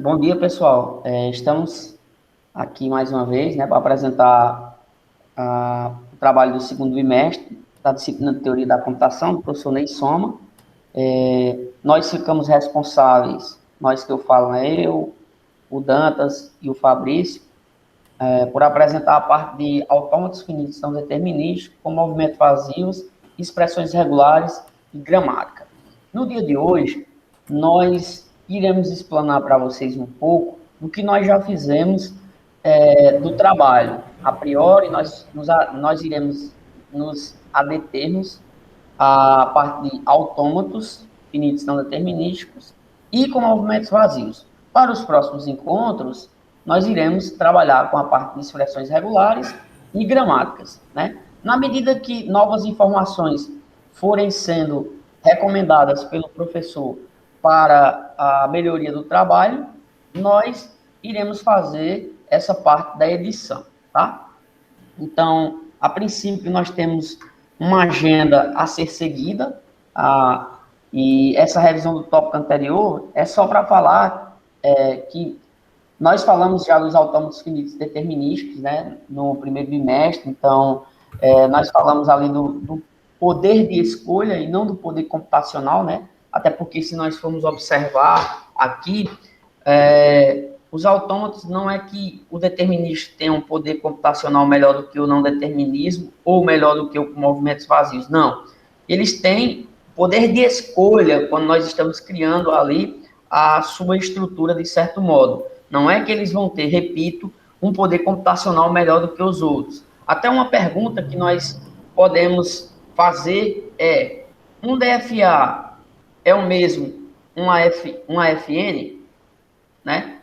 Bom dia, pessoal. Estamos aqui mais uma vez, né, para apresentar o trabalho do segundo bimestre da disciplina de Teoria da Computação, do professor Ney Soma. Nós ficamos responsáveis, nós que eu falo, né, eu, o Dantas e o Fabrício, por apresentar a parte de autômatos finitos não determinísticos, com movimentos vazios, expressões regulares e gramática. No dia de hoje, nós iremos explanar para vocês um pouco do que nós já fizemos do trabalho. A priori, nós iremos nos adetermos à parte de autômatos finitos não determinísticos e com movimentos vazios. Para os próximos encontros, nós iremos trabalhar com a parte de expressões regulares e gramáticas, né? Na medida que novas informações forem sendo recomendadas pelo professor para a melhoria do trabalho, nós iremos fazer essa parte da edição, tá? Então, a princípio, nós temos uma agenda a ser seguida, e essa revisão do tópico anterior é só para falar que nós falamos já dos autômatos finitos determinísticos, né, no primeiro bimestre, então, nós falamos ali do poder de escolha e não do poder computacional, né, até porque se nós formos observar aqui, os autômatos não é que o determinismo tenha um poder computacional melhor do que o não determinismo ou melhor do que o movimentos vazios, não. Eles têm poder de escolha quando nós estamos criando ali a sua estrutura de certo modo. Não é que eles vão ter, repito, um poder computacional melhor do que os outros. Até uma pergunta que nós podemos fazer é: um DFA é o mesmo uma FN, né?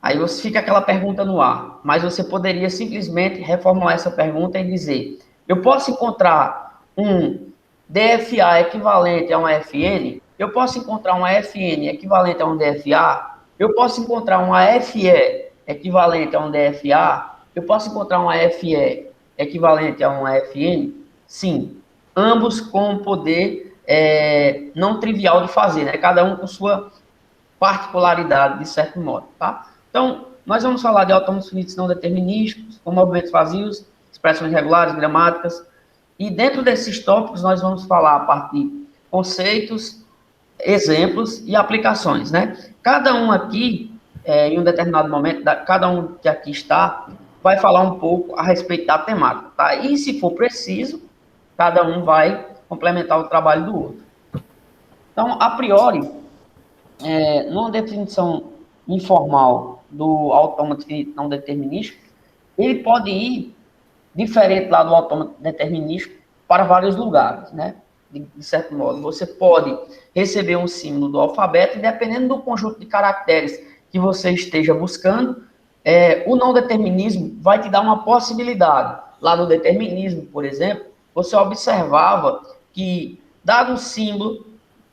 Aí você fica aquela pergunta no ar, mas você poderia simplesmente reformular essa pergunta e dizer: eu posso encontrar um DFA equivalente a uma FN? Eu posso encontrar uma FN equivalente a um DFA? Eu posso encontrar uma FE equivalente a um DFA? Eu posso encontrar uma FE equivalente a uma FN? Sim, ambos com poder não trivial de fazer, né? Cada um com sua particularidade, de certo modo, tá? Então, nós vamos falar de autômatos finitos não determinísticos, com movimentos vazios, expressões regulares, gramáticas, e dentro desses tópicos nós vamos falar a partir de conceitos, exemplos e aplicações, né? Cada um aqui, em um determinado momento, cada um que aqui está, vai falar um pouco a respeito da temática, tá? E se for preciso, cada um vai complementar o trabalho do outro. Então, a priori, numa definição informal do autômato finito não determinístico, ele pode ir diferente lá do autômato determinístico para vários lugares, né? De certo modo, você pode receber um símbolo do alfabeto e, dependendo do conjunto de caracteres que você esteja buscando, o não determinismo vai te dar uma possibilidade. Lá no determinismo, por exemplo, você observava que, dado um símbolo,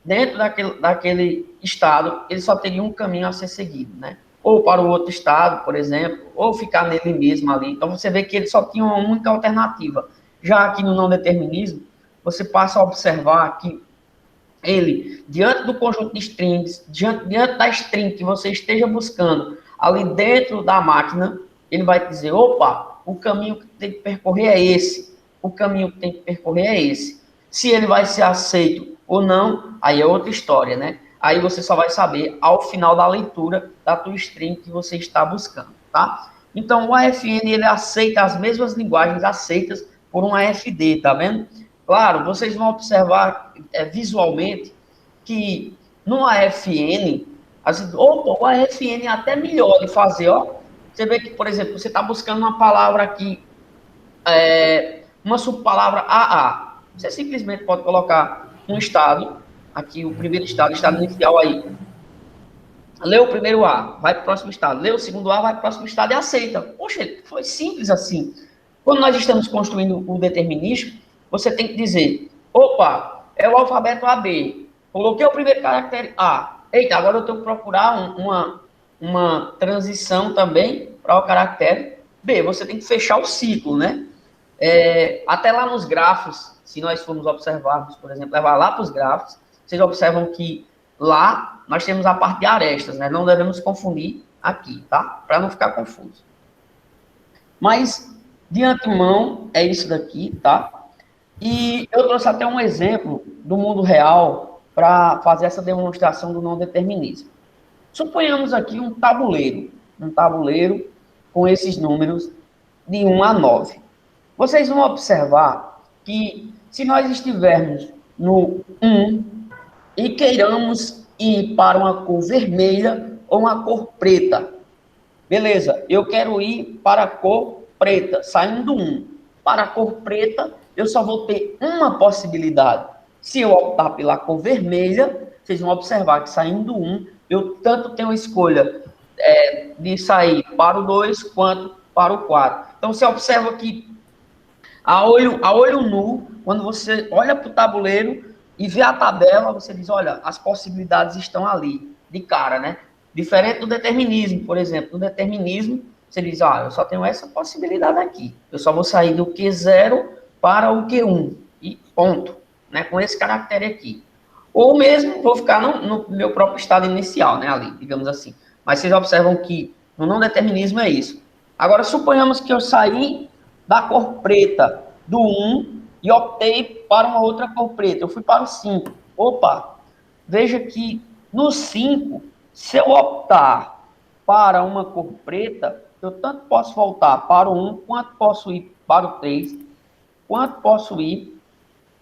dentro daquele estado, ele só teria um caminho a ser seguido, né? Ou para o outro estado, por exemplo, ou ficar nele mesmo ali. Então, você vê que ele só tinha uma única alternativa. Já aqui no não determinismo, você passa a observar que ele, diante do conjunto de strings, diante da string que você esteja buscando ali dentro da máquina, ele vai dizer: opa, o caminho que tem que percorrer é esse, o caminho que tem que percorrer é esse. Se ele vai ser aceito ou não, aí é outra história, né? Aí você só vai saber ao final da leitura da tua string que você está buscando, tá? Então, o AFN, ele aceita as mesmas linguagens aceitas por um AFD, tá vendo? Claro, vocês vão observar visualmente que no AFN, opa, o AFN é até melhor de fazer, ó. Você vê que, por exemplo, você está buscando uma palavra aqui, uma subpalavra AA. Você simplesmente pode colocar um estado, aqui o primeiro estado inicial aí. Lê o primeiro A, vai para o próximo estado. Lê o segundo A, vai para o próximo estado e aceita. Poxa, foi simples assim. Quando nós estamos construindo o determinismo, você tem que dizer: opa, é o alfabeto AB. Coloquei o primeiro caractere A. Eita, agora eu tenho que procurar uma transição também para o caractere B. Você tem que fechar o ciclo, né? Até lá nos grafos, se nós formos observarmos, por exemplo, levar lá para os grafos, vocês observam que Lá, nós temos a parte de arestas, né? Não devemos confundir aqui, tá? Para não ficar confuso. Mas, de antemão, é isso daqui, tá? E eu trouxe até um exemplo do mundo real para fazer essa demonstração do não determinismo. Suponhamos aqui um tabuleiro com esses números de 1 a 9. Vocês vão observar que se nós estivermos no 1 e queiramos ir para uma cor vermelha ou uma cor preta, beleza, eu quero ir para a cor preta, saindo do 1. Para a cor preta, eu só vou ter uma possibilidade. Se eu optar pela cor vermelha, vocês vão observar que saindo do 1, eu tanto tenho a escolha de sair para o 2 quanto para o 4. Então, você observa que a olho nu, quando você olha para o tabuleiro e vê a tabela, você diz, olha, as possibilidades estão ali, de cara, né? Diferente do determinismo, por exemplo. No determinismo, você diz, eu só tenho essa possibilidade aqui. Eu só vou sair do Q0 para o Q1. E ponto. Né? Com esse caractere aqui. Ou mesmo, vou ficar no meu próprio estado inicial, né? Ali, digamos assim. Mas vocês observam que no não determinismo é isso. Agora, suponhamos que eu saí da cor preta do 1 e optei para uma outra cor preta. Eu fui para o 5. Opa, veja que no 5, se eu optar para uma cor preta, eu tanto posso voltar para o 1, quanto posso ir para o 3, quanto posso ir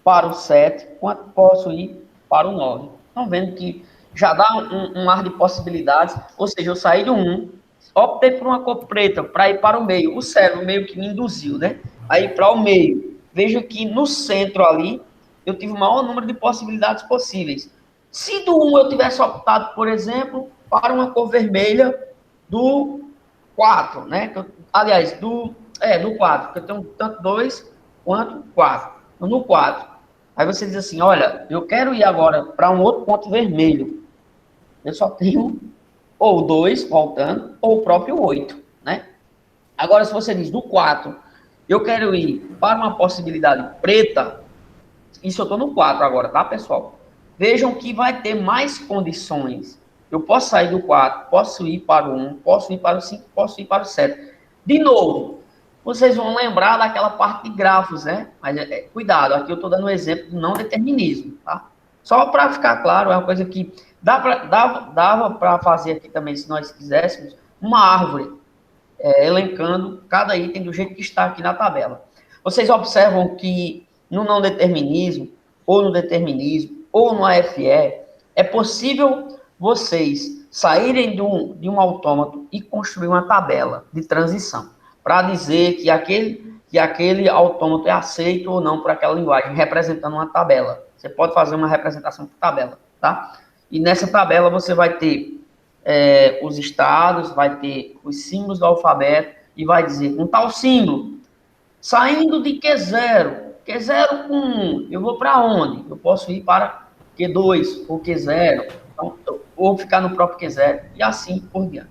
para o 7, quanto posso ir para o 9. Estão vendo que já dá um ar de possibilidades, ou seja, eu saí do 1, optei por uma cor preta para ir para o meio, o cérebro meio que me induziu, né? Aí para o meio. Veja que no centro ali, eu tive o maior número de possibilidades possíveis. Se do 1 eu tivesse optado, por exemplo, para uma cor vermelha do 4, né? Aliás, do 4, porque eu tenho tanto 2 quanto 4. No 4. Aí você diz assim, olha, eu quero ir agora para um outro ponto vermelho. Eu só tenho ou 2 voltando, ou o próprio 8, né? Agora, se você diz do 4, eu quero ir para uma possibilidade preta, isso eu estou no 4 agora, tá, pessoal? Vejam que vai ter mais condições. Eu posso sair do 4, posso ir para o 1, posso ir para o 5, posso ir para o 7. De novo, vocês vão lembrar daquela parte de grafos, né? Mas cuidado, aqui eu estou dando um exemplo do não determinismo, tá? Só para ficar claro, é uma coisa que dava para fazer aqui também, se nós quiséssemos, uma árvore, elencando cada item do jeito que está aqui na tabela. Vocês observam que no não determinismo, ou no determinismo, ou no AFE, é possível vocês saírem de um autômato e construir uma tabela de transição, para dizer que aquele autômato é aceito ou não por aquela linguagem, representando uma tabela. Você pode fazer uma representação por tabela, tá? E nessa tabela você vai ter os estados, vai ter os símbolos do alfabeto e vai dizer um tal símbolo, saindo de Q0, Q0 com 1, eu vou para onde? Eu posso ir para Q2 ou Q0, então, ou ficar no próprio Q0 e assim por diante.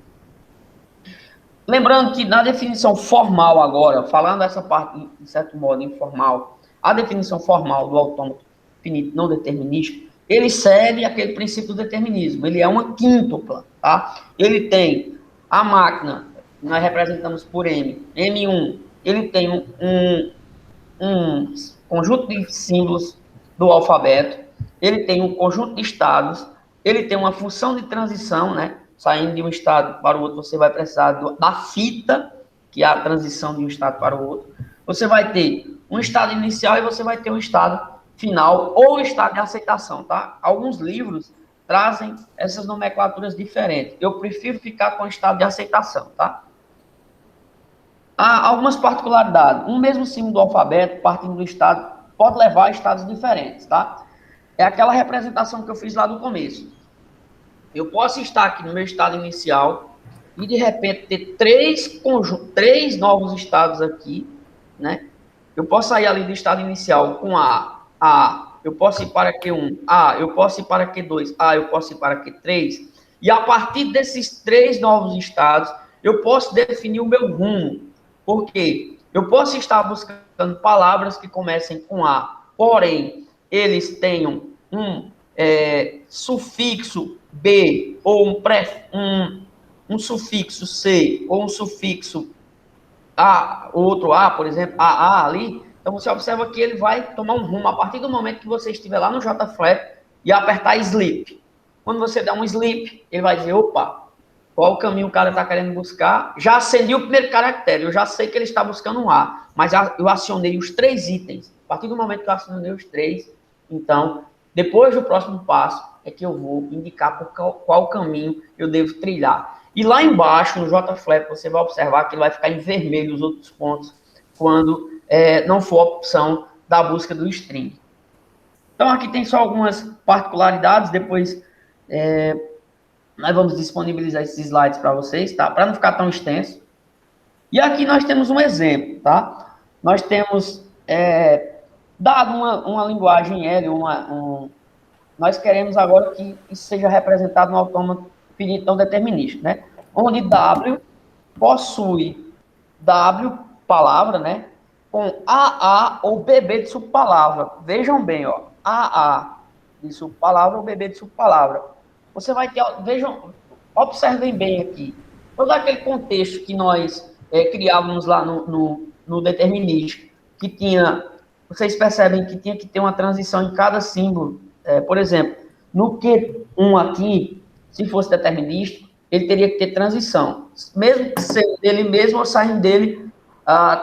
Lembrando que na definição formal agora, falando essa parte, de certo modo, informal, a definição formal do autômato finito não determinístico, ele segue aquele princípio do determinismo, ele é uma quíntupla, tá? Ele tem a máquina, nós representamos por M, M1, ele tem um conjunto de símbolos do alfabeto, ele tem um conjunto de estados, ele tem uma função de transição, né? Saindo de um estado para o outro, você vai precisar da fita, que é a transição de um estado para o outro. Você vai ter um estado inicial e você vai ter um estado final ou estado de aceitação, tá? Alguns livros trazem essas nomenclaturas diferentes. Eu prefiro ficar com o estado de aceitação, tá? Há algumas particularidades. Um mesmo símbolo do alfabeto, partindo do estado, pode levar a estados diferentes, tá? É aquela representação que eu fiz lá no começo. Eu posso estar aqui no meu estado inicial e, de repente, ter três novos estados aqui, né? Eu posso sair ali do estado inicial com A, eu posso ir para Q1, A, eu posso ir para Q2, A, eu posso ir para Q3, e a partir desses 3 novos estados, eu posso definir o meu rumo. Por quê? Eu posso estar buscando palavras que comecem com A, porém, eles tenham sufixo B ou um sufixo C ou um sufixo A, outro A, por exemplo, AA ali, então você observa que ele vai tomar um rumo a partir do momento que você estiver lá no JFlap e apertar sleep. Quando você dá um sleep, ele vai dizer, opa, qual o caminho o cara está querendo buscar? Já acendi o primeiro caractere, eu já sei que ele está buscando um A, mas eu acionei os 3 itens. A partir do momento que eu acionei os 3, então, depois do próximo passo, é que eu vou indicar por qual caminho eu devo trilhar. E lá embaixo, no JFlap, você vai observar que ele vai ficar em vermelho os outros pontos, quando não for a opção da busca do string. Então, aqui tem só algumas particularidades, depois nós vamos disponibilizar esses slides para vocês, tá? Para não ficar tão extenso. E aqui nós temos um exemplo, tá? Nós temos dado uma linguagem L, nós queremos agora que isso seja representado no autômato finito não determinístico, né? Onde W possui W, palavra, né? Com AA ou BB de subpalavra. Vejam bem, ó. AA de subpalavra ou BB de subpalavra. Você vai ter, vejam, observem bem aqui. Todo aquele contexto que nós criávamos lá no determinístico, que tinha, vocês percebem que tinha que ter uma transição em cada símbolo. Por exemplo, no Q1 aqui, se fosse determinístico, ele teria que ter transição, mesmo que sendo dele mesmo ou saindo dele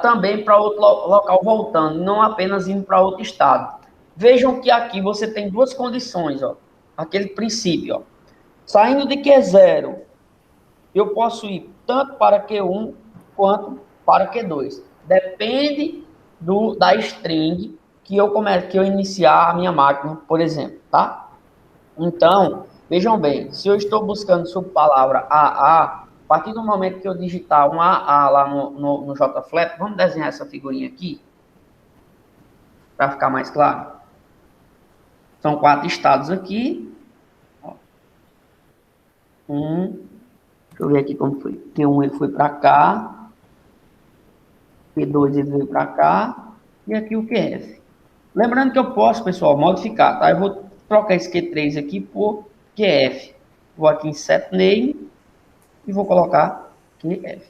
também para outro local voltando, não apenas indo para outro estado. Vejam que aqui você tem duas condições, ó, aquele princípio, ó. Saindo de Q0, eu posso ir tanto para Q1 quanto para Q2. Depende da string que eu iniciar a minha máquina, por exemplo, tá? Então, vejam bem, se eu estou buscando subpalavra AA, a partir do momento que eu digitar um AA lá no JFlap, vamos desenhar essa figurinha aqui, para ficar mais claro. São 4 estados aqui. Deixa eu ver aqui como foi. Q1 ele foi para cá, Q2 ele veio para cá, e aqui o QF. Lembrando que eu posso, pessoal, modificar, tá? Eu vou trocar esse Q3 aqui por QF. Vou aqui em set name e vou colocar QF.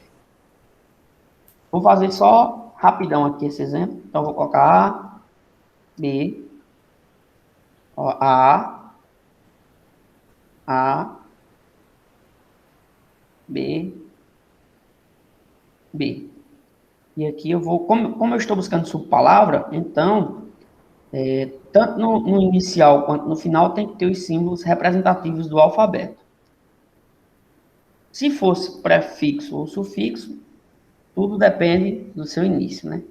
Vou fazer só rapidão aqui esse exemplo. Então, vou colocar A, B, ó, A, B, B. E aqui eu vou, como eu estou buscando subpalavra, então, tanto no inicial quanto no final, tem que ter os símbolos representativos do alfabeto. Se fosse prefixo ou sufixo, tudo depende do seu início, né?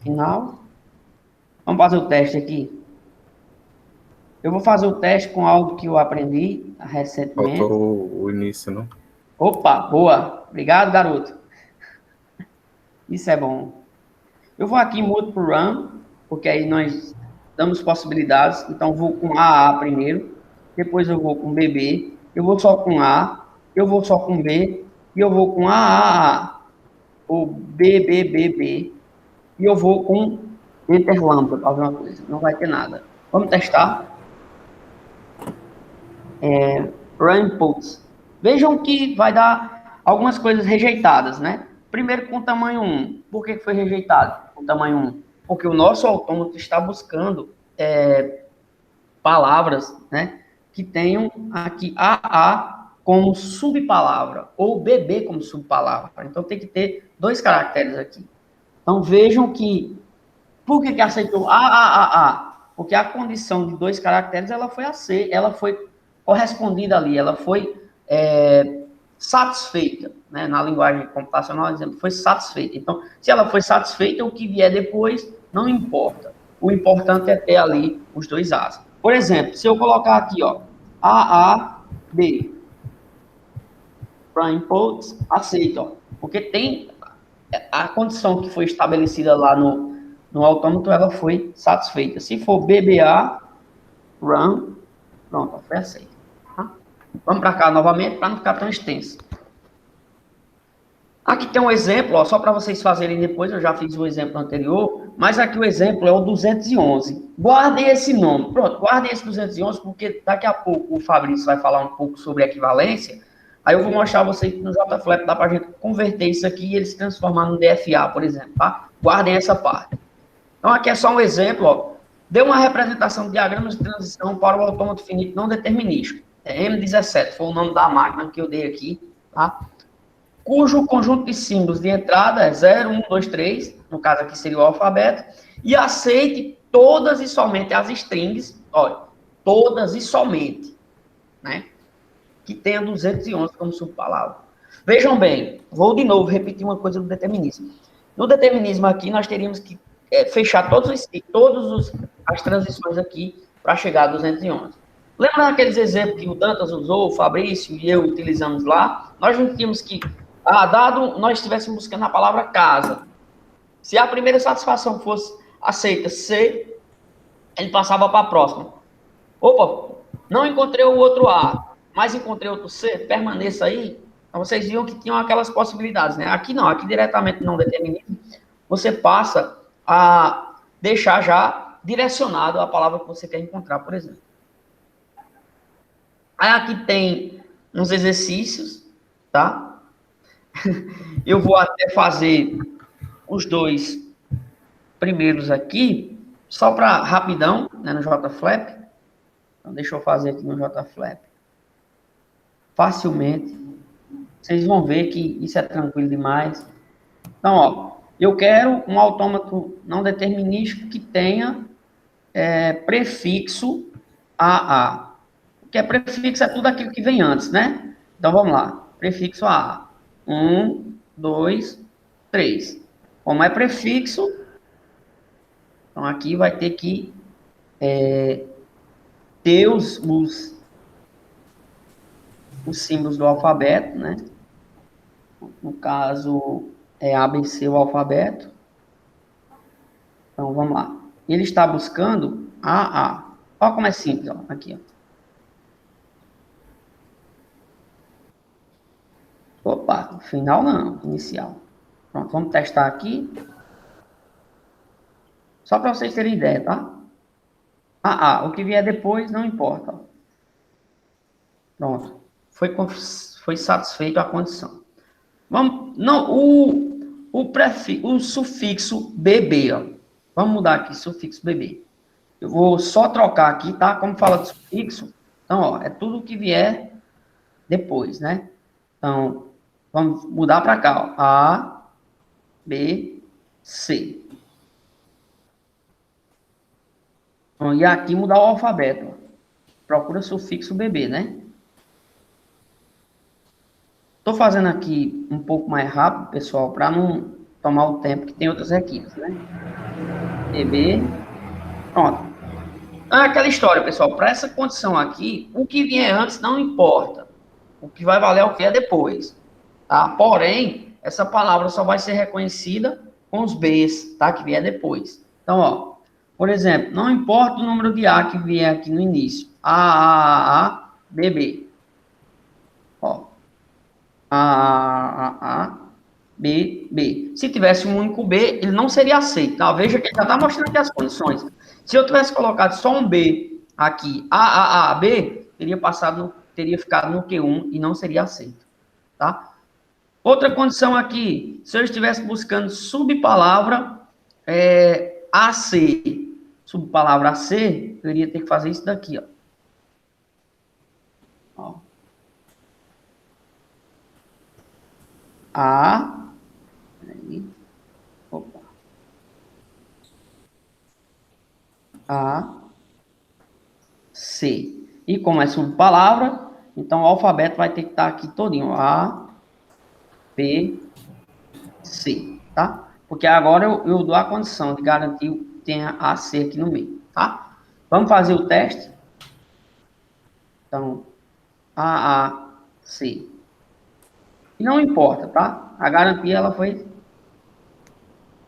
Final. Vamos fazer o teste aqui. Eu vou fazer o teste com algo que eu aprendi recentemente. Faltou o início, não? Opa, boa. Obrigado, garoto. Isso é bom. Eu vou aqui em Multiple Run, porque aí nós damos possibilidades. Então, vou com AA primeiro, depois eu vou com BB, eu vou só com A, eu vou só com B, e eu vou com AAA, ou BBBB, e eu vou com Enter Lambda, para ver uma coisa. Não vai ter nada. Vamos testar. Run Inputs. Vejam que vai dar algumas coisas rejeitadas, né? Primeiro com tamanho 1. Por que foi rejeitado com tamanho 1? Porque o nosso autômato está buscando palavras, né, que tenham aqui AA como subpalavra ou BB como subpalavra. Então tem que ter 2 caracteres aqui. Então vejam que por que aceitou A? Porque a condição de 2 caracteres ela foi correspondida ali, ela foi satisfeita, né? Na linguagem computacional, exemplo, foi satisfeita. Então, se ela foi satisfeita, o que vier depois não importa. O importante é ter ali os 2 As. Por exemplo, se eu colocar aqui, ó, AAB, para inputs, aceita, ó, porque tem a condição que foi estabelecida lá no autômato, ela foi satisfeita. Se for BBA, run, pronto, foi aceita. Tá? Vamos para cá novamente, para não ficar tão extenso. Aqui tem um exemplo, ó, só para vocês fazerem depois, eu já fiz o exemplo anterior, mas aqui o exemplo é o 211. Guardem esse nome. Pronto, guardem esse 211, porque daqui a pouco o Fabrício vai falar um pouco sobre equivalência. Aí eu vou mostrar a vocês que no JFlap dá para a gente converter isso aqui e ele se transformar no DFA, por exemplo, tá? Guardem essa parte. Então, aqui é só um exemplo, ó. Deu uma representação de diagramas de transição para o autômato finito não determinístico. É M17, foi o nome da máquina que eu dei aqui, tá? Cujo conjunto de símbolos de entrada é 0, 1, 2, 3, no caso aqui seria o alfabeto, e aceite todas e somente as strings, olha, todas e somente, né? Que tenha 211 como subpalavra. Vejam bem, vou de novo repetir uma coisa do determinismo. No determinismo aqui, nós teríamos que fechar todas as transições aqui para chegar a 211. Lembra daqueles exemplos que o Dantas usou, o Fabrício e eu utilizamos lá? Nós não tínhamos que, dado nós estivéssemos buscando a palavra casa, se a primeira satisfação fosse aceita C, ele passava para a próxima. Opa, não encontrei o outro A, mas encontrei outro C, permaneça aí. Então, vocês viam que tinham aquelas possibilidades, né? Aqui não, aqui diretamente não determinismo, você passa a deixar já direcionado a palavra que você quer encontrar, por exemplo. Aí aqui tem uns exercícios, tá? Eu vou até fazer os dois primeiros aqui, só para rapidão, né, no JFlap. Então, deixa eu fazer aqui no JFlap. Facilmente. Vocês vão ver que isso é tranquilo demais. Então, ó, eu quero um autômato não determinístico que tenha prefixo AA. O que é prefixo é tudo aquilo que vem antes, né? Então, vamos lá. Prefixo AA. 1, 2, 3. Como é prefixo, então aqui vai ter que ter os símbolos do alfabeto, né? No caso, é ABC o alfabeto. Então, vamos lá. Ele está buscando AA. Olha como é simples, ó. Aqui, ó. Opa, final não, inicial. Pronto, vamos testar aqui. Só para vocês terem ideia, tá? O que vier depois não importa. Ó. Pronto. Foi satisfeito a condição. Vamos, não, o sufixo BB, ó. Vamos mudar aqui, sufixo BB. Eu vou só trocar aqui, tá? Como fala de sufixo, então, ó, é tudo que vier depois, né? Então, vamos mudar para cá, ó. A, B, C. Então, e aqui mudar o alfabeto, ó. Procura sufixo BB, né? Estou fazendo aqui um pouco mais rápido, pessoal, para não tomar o tempo que tem outras equipes, né? BB, pronto. Aquela história, pessoal, para essa condição aqui, o que vier antes não importa. O que vai valer é o que é depois, tá? Porém, essa palavra só vai ser reconhecida com os Bs, tá? Que vier depois. Então, ó, por exemplo, não importa o número de A que vier aqui no início. B, B. Ó. B, B. Se tivesse um único B, ele não seria aceito, tá? Veja que ele já está mostrando aqui as condições. Se eu tivesse colocado só um B aqui, B, teria ficado no Q1 e não seria aceito, tá? Outra condição aqui, se eu estivesse buscando subpalavra AC, subpalavra AC, eu iria ter que fazer isso daqui, ó. Ó. Opa. C. E como é subpalavra, então o alfabeto vai ter que estar aqui todinho. A, B, C, tá? Porque agora eu dou a condição de garantir que tenha A, C aqui no meio, tá? Vamos fazer o teste? Então, C. E não importa, tá? A garantia, ela foi...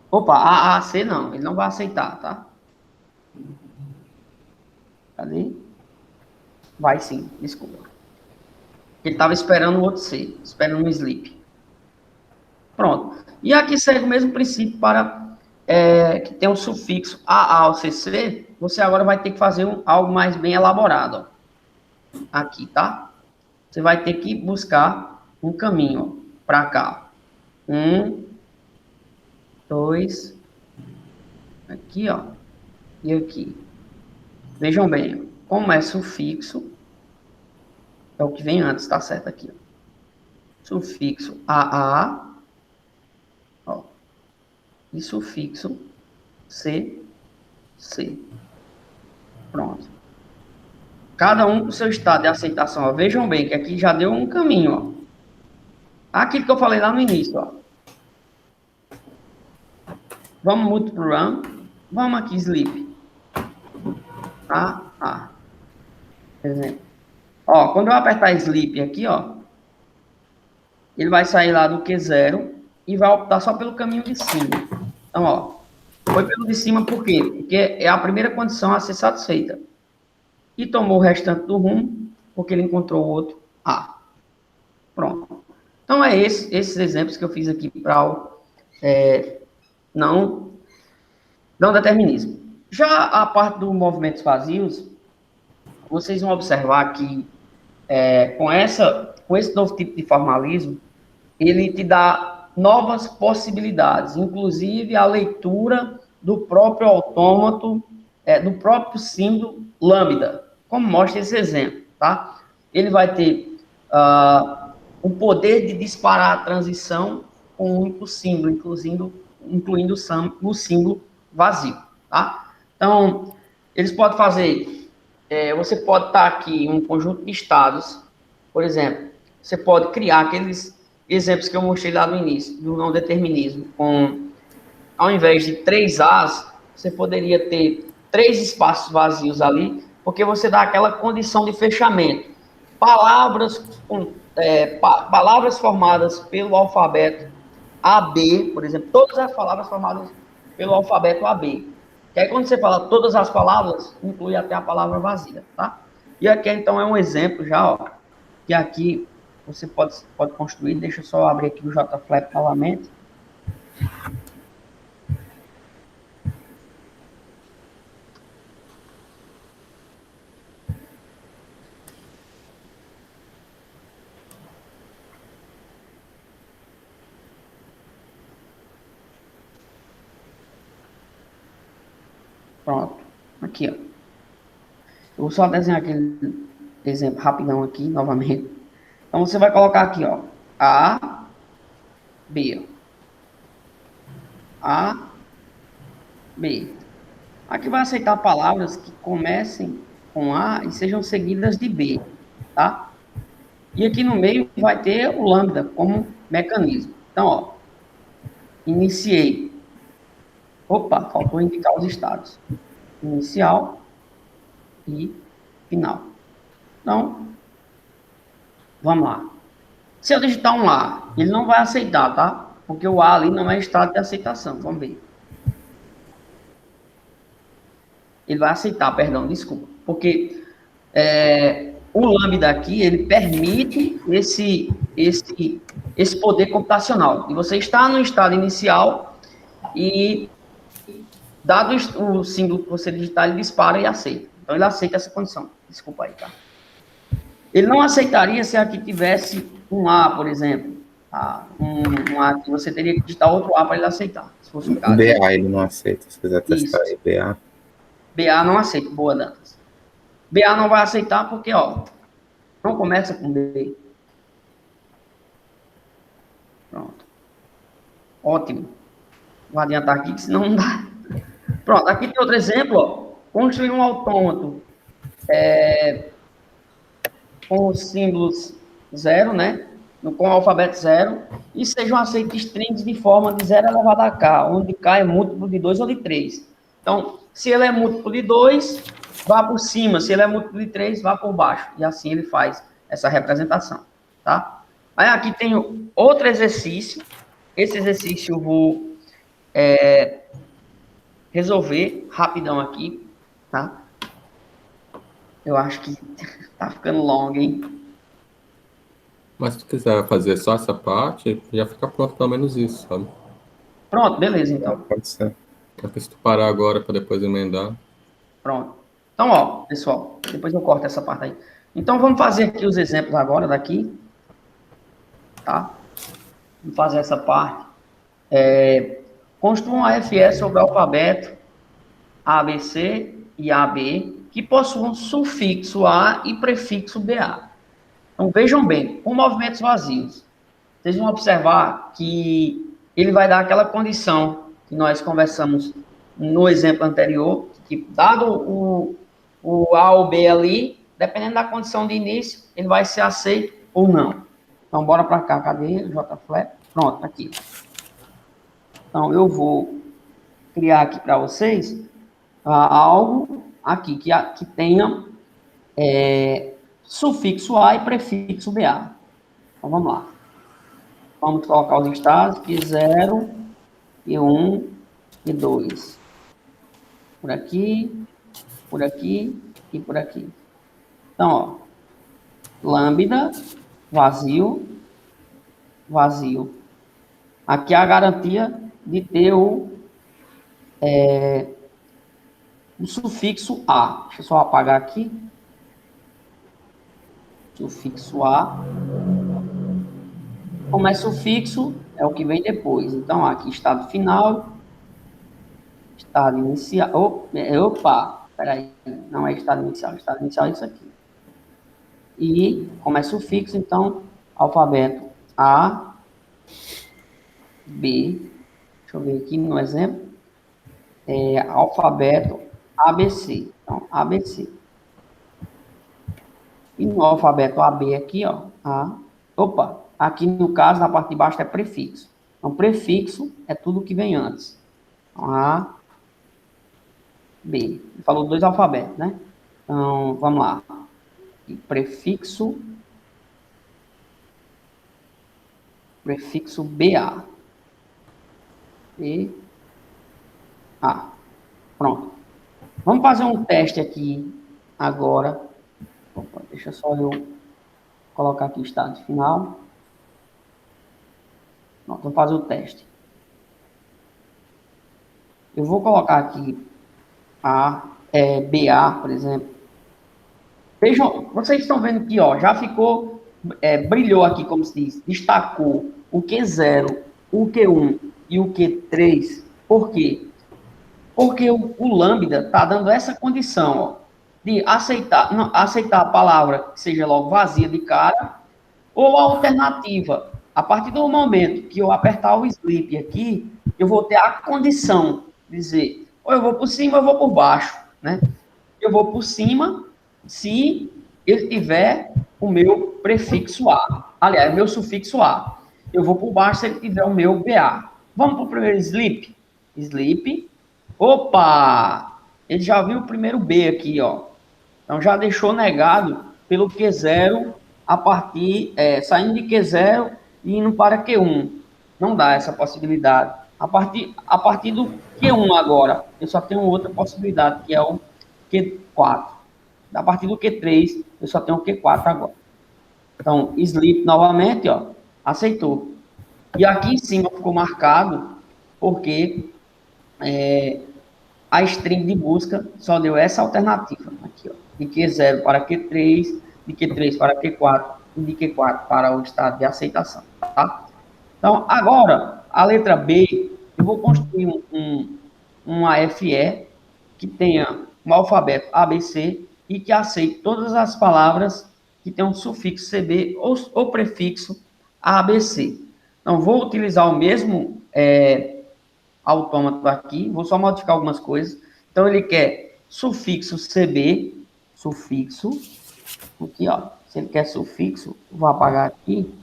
Opa, C não, ele não vai aceitar, tá? Cadê? Vai sim, desculpa. Ele estava esperando o outro C, esperando um sleep. Pronto. E aqui segue o mesmo princípio para que tem o sufixo AA ou CC, você agora vai ter que fazer algo mais bem elaborado, ó. Aqui, tá? Você vai ter que buscar um caminho para cá. 1, 2, aqui, ó, e aqui. Vejam bem, como é sufixo, é o que vem antes, tá certo aqui, ó. Sufixo AA, ó, e sufixo CC. Pronto. Cada um com seu estado de aceitação, ó. Vejam bem que aqui já deu um caminho, ó. Aquilo que eu falei lá no início, ó. Vamos múltiplo run. Vamos aqui, sleep. Por exemplo. Ó, quando eu apertar sleep aqui, ó, ele vai sair lá do Q0 e vai optar só pelo caminho de cima. Então, ó, foi pelo de cima por quê? Porque é a primeira condição a ser satisfeita. E tomou o restante do rumo, porque ele encontrou o outro A. Pronto. Então, é esses exemplos que eu fiz aqui para o não determinismo. Já a parte dos movimentos vazios, vocês vão observar que com esse novo tipo de formalismo, ele te dá novas possibilidades, inclusive a leitura do próprio autômato, do próprio símbolo lambda, como mostra esse exemplo, tá? Ele vai ter o poder de disparar a transição com um único símbolo, incluindo o símbolo vazio, tá? Então, eles podem fazer, você pode estar aqui um conjunto de estados, por exemplo, você pode criar aqueles exemplos que eu mostrei lá no início, do não determinismo, ao invés de 3 As, você poderia ter 3 espaços vazios ali, porque você dá aquela condição de fechamento. Palavras formadas pelo alfabeto AB, por exemplo, todas as palavras formadas pelo alfabeto AB. Que aí, quando você fala todas as palavras, inclui até a palavra vazia, tá? E aqui, então, é um exemplo já, ó, que aqui você pode construir. Deixa eu só abrir aqui o JFlap novamente. Pronto. Aqui, ó. Eu vou só desenhar aquele exemplo rapidão aqui, novamente. Então, você vai colocar aqui, ó, A, B. A, B. Aqui vai aceitar palavras que comecem com A e sejam seguidas de B, tá? E aqui no meio vai ter o lambda como mecanismo. Então, ó, iniciei. Opa, faltou indicar os estados. Inicial e final. Então, vamos lá. Se eu digitar um A, ele não vai aceitar, tá? Porque o A ali não é estado de aceitação. Vamos ver. Ele vai aceitar, perdão, desculpa. Porque o lambda aqui, ele permite esse poder computacional. E você está no estado inicial e, dado o símbolo que você digitar, ele dispara e aceita. Então, ele aceita essa condição. Desculpa aí, tá? Ele não aceitaria se aqui tivesse um A, por exemplo. Tá? Um A que você teria que digitar outro A para ele aceitar. Se fosse o caso. BA ele não aceita. Se quiser testar aí, BA. BA não aceita. Boa, Dantas. BA não vai aceitar porque, ó, não começa com B. Pronto. Ótimo. Vou adiantar aqui, que senão não dá. Pronto, aqui tem outro exemplo, ó. Construir um autômato com os símbolos 0, né? Com o alfabeto 0, e sejam aceitos strings de forma de 0 elevado a k, onde k é múltiplo de 2 ou de 3. Então, se ele é múltiplo de 2, vá por cima. Se ele é múltiplo de 3, vá por baixo. E assim ele faz essa representação, tá? Aí aqui tem outro exercício. Esse exercício eu vou resolver rapidão aqui, tá? Eu acho que tá ficando longo, hein? Mas se tu quiser fazer só essa parte, já fica pronto pelo menos isso, sabe? Pronto, beleza, então. Pode ser. Se tu parar agora para depois emendar. Pronto. Então, ó, pessoal, depois eu corto essa parte aí. Então, vamos fazer aqui os exemplos agora daqui, tá? Vamos fazer essa parte. Construa um AFE sobre o alfabeto ABC e AB que possuam sufixo A e prefixo BA. Então, vejam bem, com movimentos vazios, vocês vão observar que ele vai dar aquela condição que nós conversamos no exemplo anterior, que dado o A ou B ali, dependendo da condição de início, ele vai ser aceito ou não. Então, bora para cá, cadê o JFlap? Pronto, tá aqui. Então, eu vou criar aqui para vocês algo aqui que tenha sufixo A e prefixo BA. Então, vamos lá. Vamos colocar os estados Q0, Q1, Q2. Por aqui e por aqui. Então, ó, lambda, vazio, vazio. Aqui é a garantia de ter o sufixo A. Deixa eu só apagar aqui. Sufixo A. Como é sufixo, é o que vem depois. Então, aqui, estado final, estado inicial. Opa, peraí, não é estado inicial é isso aqui. E, como é sufixo, então, alfabeto A, B, deixa eu ver aqui no exemplo, alfabeto ABC. Então, ABC. E no alfabeto AB aqui, ó, aqui no caso, na parte de baixo é prefixo. Então, prefixo é tudo que vem antes. Então, A, B. Ele falou 2 alfabetos, né? Então, vamos lá. Prefixo BA. BA. Pronto. Vamos fazer um teste aqui agora. Opa, deixa só eu colocar aqui o estado final. Pronto, vamos fazer o teste. Eu vou colocar aqui BA, por exemplo. Vejam, vocês estão vendo que ó, já ficou, brilhou aqui, como se diz, destacou o Q0, o Q1 e o Q3. Por quê? Porque o lambda está dando essa condição, ó, de aceitar a palavra que seja logo vazia de cara, ou a alternativa. A partir do momento que eu apertar o sleep aqui, eu vou ter a condição de dizer, ou eu vou por cima ou eu vou por baixo, né? Eu vou por cima se ele tiver o meu prefixo A. Aliás, o meu sufixo A. Eu vou por baixo se ele tiver o meu BA. Vamos para o primeiro sleep. Sleep. Opa! Ele já viu o primeiro B aqui, ó. Então, já deixou negado pelo Q0 a partir, saindo de Q0 e indo para Q1. Não dá essa possibilidade. A partir do Q1 agora, eu só tenho outra possibilidade, que é o Q4. A partir do Q3, eu só tenho o Q4 agora. Então, sleep novamente, ó, aceitou. E aqui em cima ficou marcado, porque a string de busca só deu essa alternativa. Aqui, ó, de Q0 para Q3, de Q3 para Q4 e de Q4 para o estado de aceitação. Tá? Então, agora, a letra B, eu vou construir um AFE que tenha um alfabeto ABC e que aceite todas as palavras que tenham sufixo CB ou prefixo ABC. Então, vou utilizar o mesmo autômato aqui, vou só modificar algumas coisas. Então, ele quer sufixo CB, sufixo, aqui, ó, se ele quer sufixo, vou apagar aqui.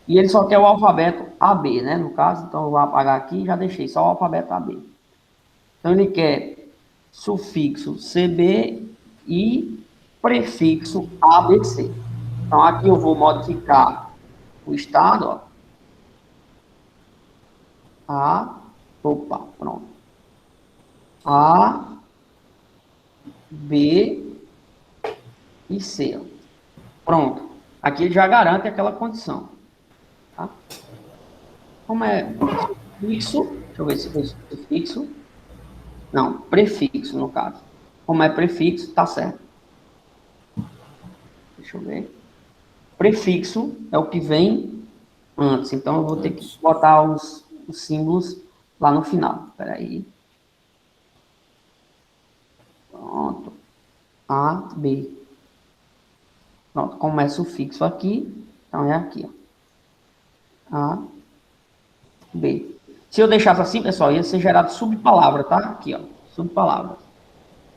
E ele só quer o alfabeto AB, né, no caso, então eu vou apagar aqui, já deixei só o alfabeto AB. Então, ele quer sufixo CB e prefixo ABC. Então, aqui eu vou modificar o estado, ó. Pronto. A, B e C. Pronto. Aqui ele já garante aquela condição. Tá? Como é sufixo, Deixa eu ver se foi sufixo. Não, prefixo, no caso. Como é prefixo, tá certo. Deixa eu ver. Prefixo é o que vem antes. Então, eu vou ter que botar os símbolos lá no final. Espera aí. Pronto. A, B. Pronto, começa o fixo aqui. Então, é aqui, ó. A, B. Se eu deixasse assim, pessoal, ia ser gerado subpalavra, tá? Aqui, ó. Subpalavra.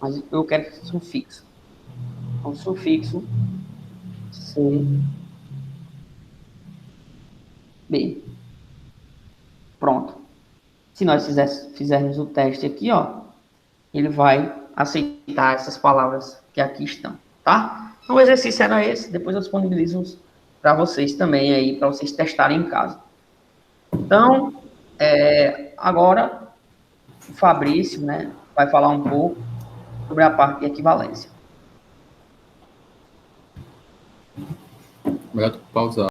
Mas eu quero que seja sufixo. Então, sufixo C, B. Pronto. Se nós fizermos o teste aqui, ó, ele vai aceitar essas palavras que aqui estão, tá? Então, o exercício era esse. Depois eu disponibilizo para vocês também aí, para vocês testarem em casa. Então, agora, o Fabrício, né, vai falar um pouco sobre a parte de equivalência. Melhor tu pausar.